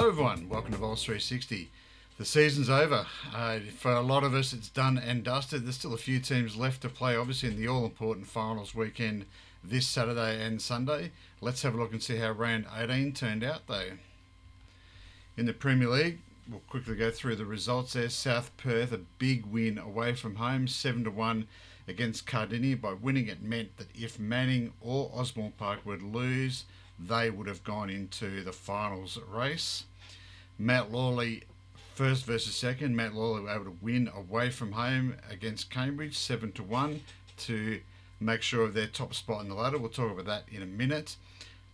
Hello everyone, welcome to Rd18. The season's over. For a lot of us it's done and dusted. There's still a few teams left to play, obviously in the all-important finals weekend this Saturday and Sunday. Let's have a look and see how round 18 turned out though. In the Premier League, we'll quickly go through the results there. South Perth, a big win away from home, 7-1 against Cardinia. By winning it meant that if Manning or Osborne Park would lose, they would have gone into the finals race. Mount Lawley, first versus second. Mount Lawley were able to win away from home against Cambridge, 7-1 to make sure of their top spot in the ladder. We'll talk about that in a minute.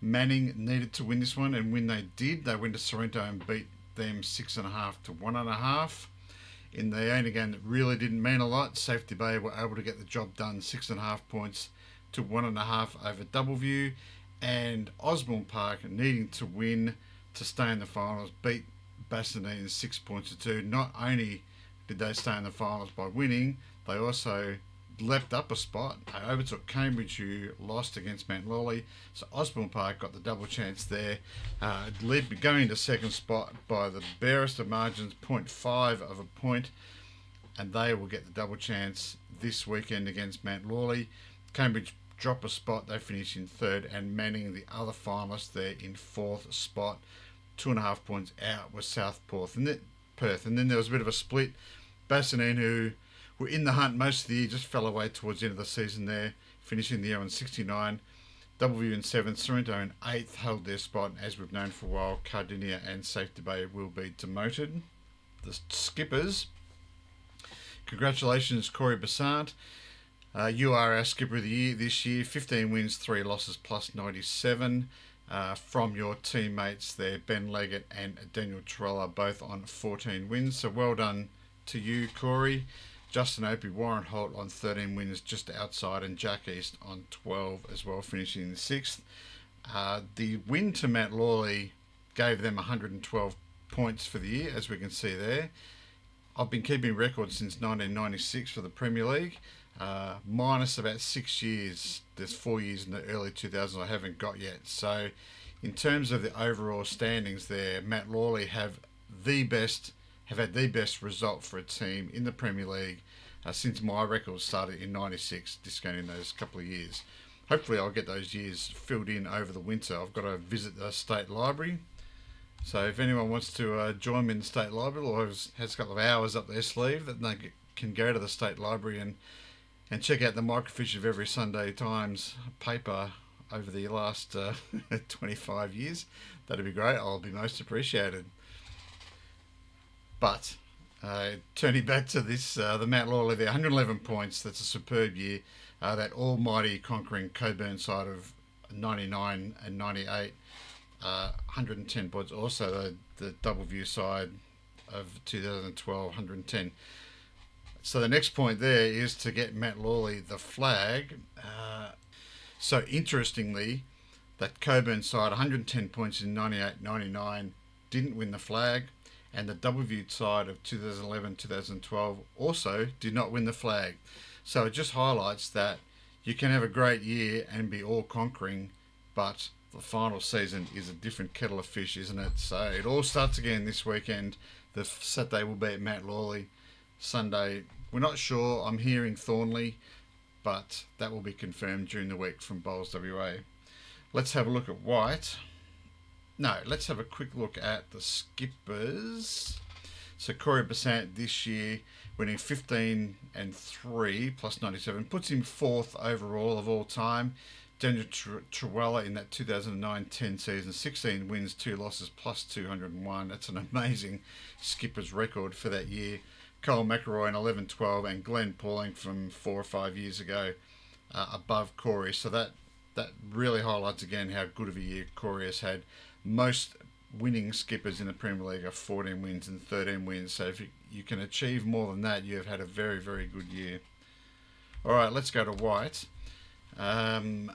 Manning needed to win this one, and when they did, they went to Sorrento and beat them 6.5 to 1.5. In the only game that really didn't mean a lot, Safety Bay were able to get the job done, 6.5 points to 1.5 over Doubleview. And Osborne Park, needing to win to stay in the finals, beat Bassendean 6 points to 2. Not only did they stay in the finals by winning, they also leapt up a spot. They overtook Cambridge, who lost against Mount Lawley. So Osborne Park got the double chance there. Going to second spot by the barest of margins, 0.5 of a point. And they will get the double chance this weekend against Mount Lawley. Cambridge drop a spot, they finish in third, and Manning, the other finalist, there in fourth spot. 2.5 points out was South Perth. And then there was a bit of a split. Bassendean, who were in the hunt most of the year, just fell away towards the end of the season there, finishing the year on 69. Doubleview in 7th, Sorrento in 8th held their spot. As we've known for a while, Cardinia and Safety Bay will be demoted. The skippers, congratulations Corey Besant. You are our skipper of the year this year. 15 wins, 3 losses, plus 97 from your teammates there, Ben Leggett and Daniel Trella, both on 14 wins. So well done to you, Corey. Justin Opie, Warren Holt on 13 wins, just outside, and Jack East on 12 as well, finishing in 6th. The win to Mount Lawley gave them 112 points for the year, as we can see there. I've been keeping records since 1996 for the Premier League. Minus about 6 years. There's 4 years in the early 2000s I haven't got yet. So in terms of the overall standings there, Mount Lawley have had the best result for a team in the Premier League since my record started in 96, discounting those couple of years. Hopefully I'll get those years filled in over the winter. I've got to visit the State Library. So if anyone wants to join me in the State Library, or has a couple of hours up their sleeve, that they can go to the State Library and check out the microfiche of every Sunday Times paper over the last 25 years. That'd be great. I'll be most appreciated. But turning back to this, the Mount Lawley there, 111 points. That's a superb year. That almighty conquering Coburn side of 99 and 98, 110 points. Also the Doubleview side of 2012, 110. So the next point there is to get Mount Lawley the flag. So interestingly, that Coburn side, 110 points in 98-99, didn't win the flag. And the Doubleview side of 2011-2012 also did not win the flag. So it just highlights that you can have a great year and be all-conquering, but the final season is a different kettle of fish, isn't it? So it all starts again this weekend. The Saturday will be at Mount Lawley. Sunday, we're not sure. I'm hearing Thornley, but that will be confirmed during the week from Bowls WA. Let's have a look at White. No, let's have a quick look at the skippers. So Corey Besant this year, winning 15 and 3 plus 97, puts him 4th overall of all time. Daniel Trella in that 2009-10 season, 16 wins, 2 losses, plus 201. That's an amazing skipper's record for that year. Cole McElroy in 11-12, and Glenn Pauling from 4 or 5 years ago above Corey. So that really highlights again how good of a year Corey has had. Most winning skippers in the Premier League are 14 wins and 13 wins. So if you can achieve more than that, you have had a very, very good year. All right, let's go to White. And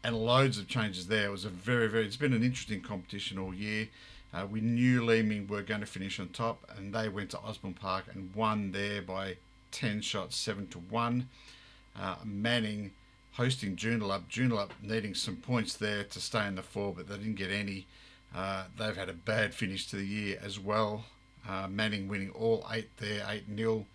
loads of changes there. It was it's been an interesting competition all year. We knew Leeming were going to finish on top, and they went to Osborne Park and won there by 10 shots, 7-1. Manning hosting Joondalup. Joondalup needing some points there to stay in the 4, but they didn't get any. They've had a bad finish to the year as well. Manning winning all 8 there, 8-0.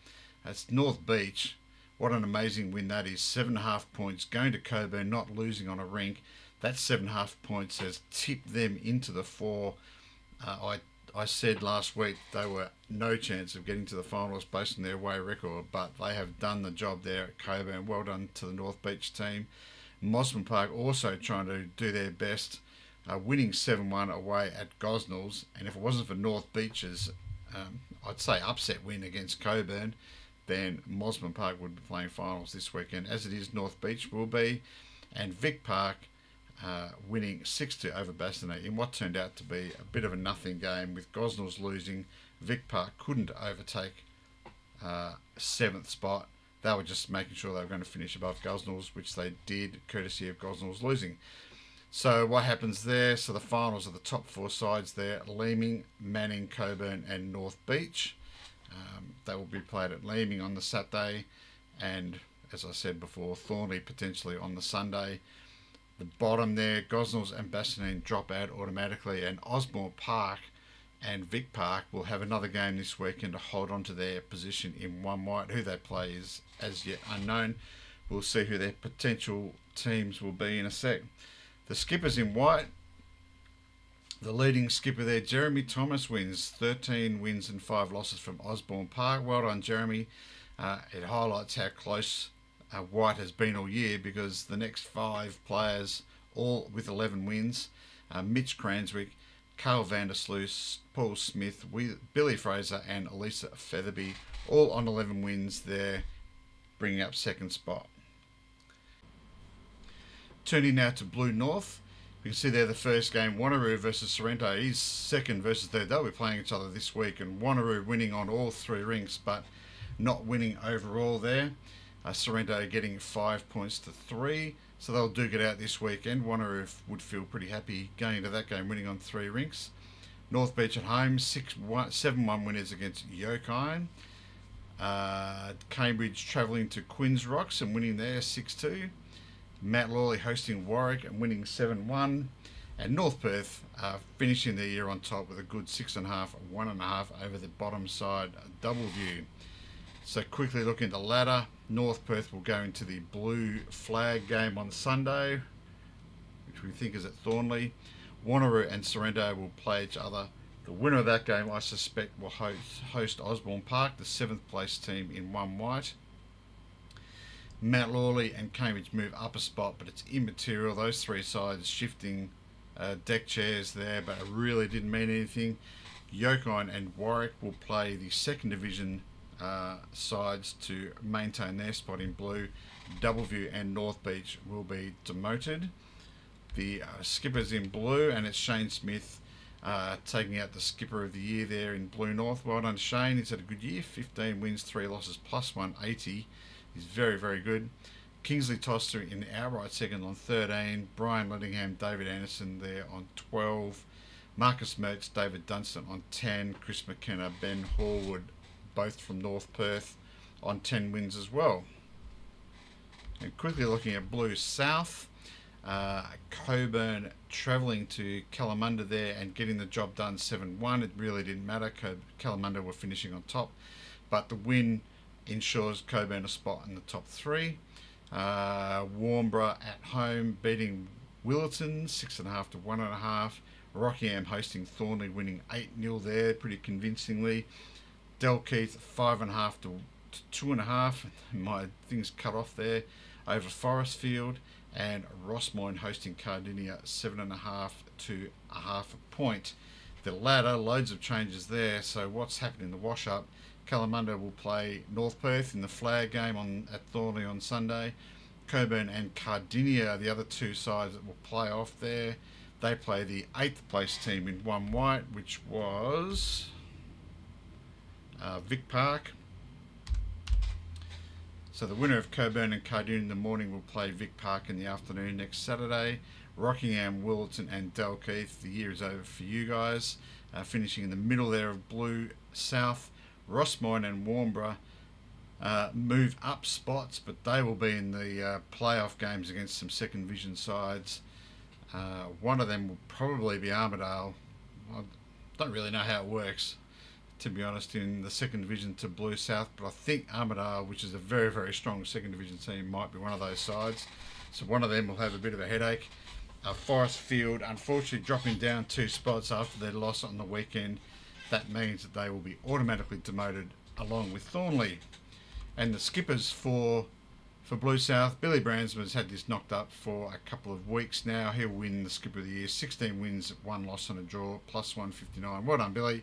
That's North Beach. What an amazing win that is. 7.5 points going to Coburn, not losing on a rink. That 7.5 points has tipped them into the 4. I said last week they were no chance of getting to the finals based on their away record, but they have done the job there at Coburn. Well done to the North Beach team. Mosman Park also trying to do their best, winning 7-1 away at Gosnells. And if it wasn't for North Beach's, I'd say upset win against Coburn, then Mosman Park would be playing finals this weekend. As it is, North Beach will be. And Vic Park winning 6-2 over Bassinette in what turned out to be a bit of a nothing game, with Gosnells losing. Vic Park couldn't overtake 7th spot. They were just making sure they were going to finish above Gosnells, which they did, courtesy of Gosnells losing. So what happens there? So the finals are the top 4 sides there: Leeming, Manning, Coburn and North Beach. They will be played at Leeming on the Saturday, and as I said before, Thornley potentially on the Sunday. The bottom there, Gosnells and Bassinette drop out automatically, and Osborne Park and Vic Park will have another game this weekend to hold on to their position in 1 white. Who they play is as yet unknown. We'll see who their potential teams will be in a sec. The skippers in white, the leading skipper there, Jeremy Thomas, wins 13 wins and 5 losses from Osborne Park. Well done, Jeremy. It highlights how close white has been all year, because the next 5 players, all with 11 wins, Mitch Cranswick, Carl Vandersloot, Paul Smith, Billy Fraser and Elisa Featherby, all on 11 wins there, bringing up 2nd spot. Turning now to Blue North, you can see there the first game, Wanneroo versus Sorrento. He's 2nd versus 3rd. They'll be playing each other this week, and Wanneroo winning on all 3 rinks, but not winning overall there. Sorrento getting 5 points to 3, so they'll duke it out this weekend. Wanneroo would feel pretty happy going into that game, winning on 3 rinks. North Beach at home, 7-1 winners against Yokine. Cambridge travelling to Quinns Rocks and winning there 6-2. Matt Lawley hosting Warwick and winning 7-1. And North Perth finishing the year on top with a good 6.5, 1.5 over the bottom side, Double View. So quickly looking at the ladder, North Perth will go into the blue flag game on Sunday, which we think is at Thornley. Wanneroo and Sorrento will play each other. The winner of that game, I suspect, will host Osborne Park, the 7th place team in 1 white. Mount Lawley and Cambridge move up a spot, but it's immaterial. Those 3 sides shifting deck chairs there, but it really didn't mean anything. Yokine and Warwick will play the 2nd division sides to maintain their spot in blue. Doubleview and North Beach will be demoted. The skipper's in blue, and it's Shane Smith taking out the skipper of the year there in Blue North. Well done, Shane. He's had a good year. 15 wins, 3 losses, plus 180. He's very, very good. Kingsley Toster in outright 2nd on 13. Brian Lettingham, David Anderson there on 12. Marcus Mertz, David Dunstan on 10. Chris McKenna, Ben Horwood, both from North Perth, on 10 wins as well. And quickly looking at Blue South, Coburn travelling to Kalamunda there and getting the job done 7-1. It really didn't matter. Kalamunda were finishing on top, but the win ensures Coburn a spot in the top 3. Warnbro at home beating Willerton 6.5 to 1.5. Rockingham hosting Thornley, winning 8-0 there pretty convincingly. Dalkeith 5.5 to 2.5. My thing's cut off there over Forestfield. And Rossmoyne hosting Cardinia 7.5 to 0.5 point. The ladder, loads of changes there. So what's happened in the wash-up? Kalamunda will play North Perth in the flag game at Thornley on Sunday. Coburn and Cardinia are the other 2 sides that will play off there. They play the 8th place team in 1 white, which was Vic Park. So the winner of Coburn and Cardinia in the morning will play Vic Park in the afternoon next Saturday. Rockingham, Willerton and Dalkeith, the year is over for you guys. Finishing in the middle there of Blue South. Rossmoyne and Warnbro move up spots, but they will be in the playoff games against some 2nd division sides. One of them will probably be Armidale, I don't really know how it works, to be honest, in the second division to Blue South, but I think Armidale, which is a very, very strong second division team, might be one of those sides. So one of them will have a bit of a headache. Forest Field, unfortunately, dropping down 2 spots after their loss on the weekend. That means that they will be automatically demoted along with Thornley. And the skippers for Blue South, Billy Brandsman's had this knocked up for a couple of weeks now. He'll win the Skipper of the Year. 16 wins, 1 loss and a draw, plus 159. Well done, Billy.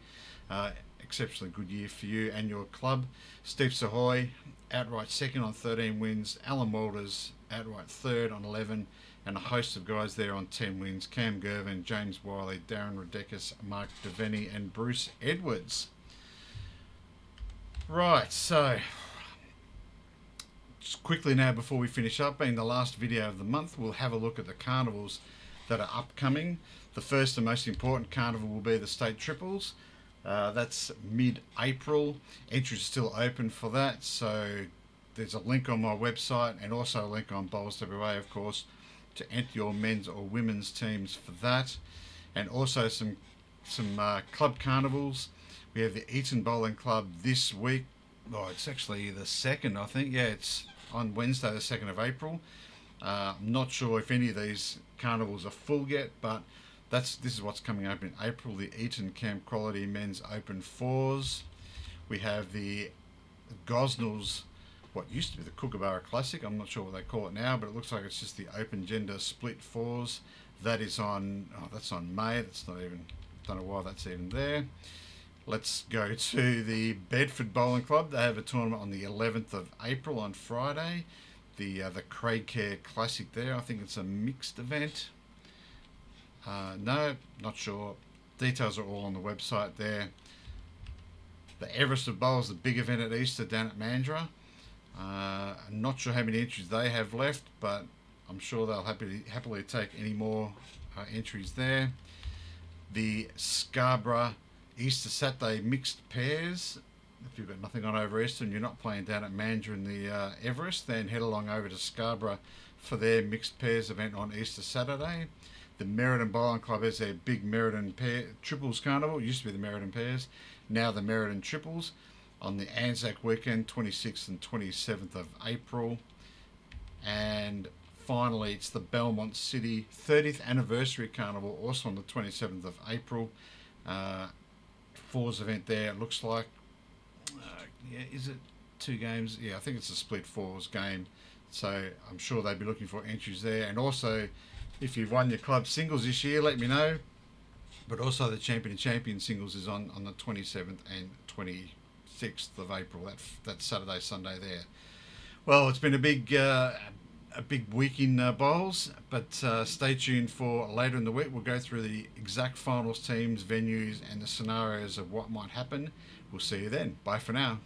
Exceptionally good year for you and your club. Steve Sahoy, outright second on 13 wins. Alan Walters, outright third on 11. And a host of guys there on 10 wins. Cam Gervin, James Wiley, Darren Radekis, Mark Devaney and Bruce Edwards. Right, so just quickly now before we finish up, being the last video of the month, we'll have a look at the carnivals that are upcoming. The first and most important carnival will be the State Triples. That's mid-April. Entries are still open for that, so there's a link on my website and also a link on Bowls WA, of course, to enter your men's or women's teams for that. And also some club carnivals. We have the Eton Bowling Club this week. Oh, it's actually the 2nd, I think. Yeah, it's on Wednesday, the 2nd of April. I'm not sure if any of these carnivals are full yet, but this is what's coming up in April. The Eton Camp Quality Men's Open Fours. We have the Gosnells, what used to be the Kookaburra Classic. I'm not sure what they call it now, but it looks like it's just the open gender split fours. That is on, that's on May. That's not even, don't know why that's even there. Let's go to the Bedford Bowling Club. They have a tournament on the 11th of April on Friday. The Craig Care Classic there. I think it's a mixed event. No, not sure. Details are all on the website there. The Everest of Bowls, the big event at Easter down at Mandurah. I'm not sure how many entries they have left, but I'm sure they'll happily take any more entries there. The Scarborough Easter Saturday mixed pairs. If you've got nothing on over Easter and you're not playing down at Mandurah in the Everest, then head along over to Scarborough for their mixed pairs event on Easter Saturday. The Merredin Bowling Club has their big Merredin Triples Carnival. It used to be the Merredin Pairs, now the Merredin Triples, on the Anzac weekend, 26th and 27th of April. And finally, it's the Belmont City 30th Anniversary Carnival, also on the 27th of April. Fours event there, it looks like. Yeah, is it 2 games? Yeah, I think it's a split fours game. So I'm sure they'd be looking for entries there. And also, if you've won your club singles this year, let me know. But also the Champion singles is on the 27th and 26th of April. That's Saturday, Sunday there. Well, it's been a big week in bowls, but stay tuned for later in the week. We'll go through the exact finals teams, venues, and the scenarios of what might happen. We'll see you then. Bye for now.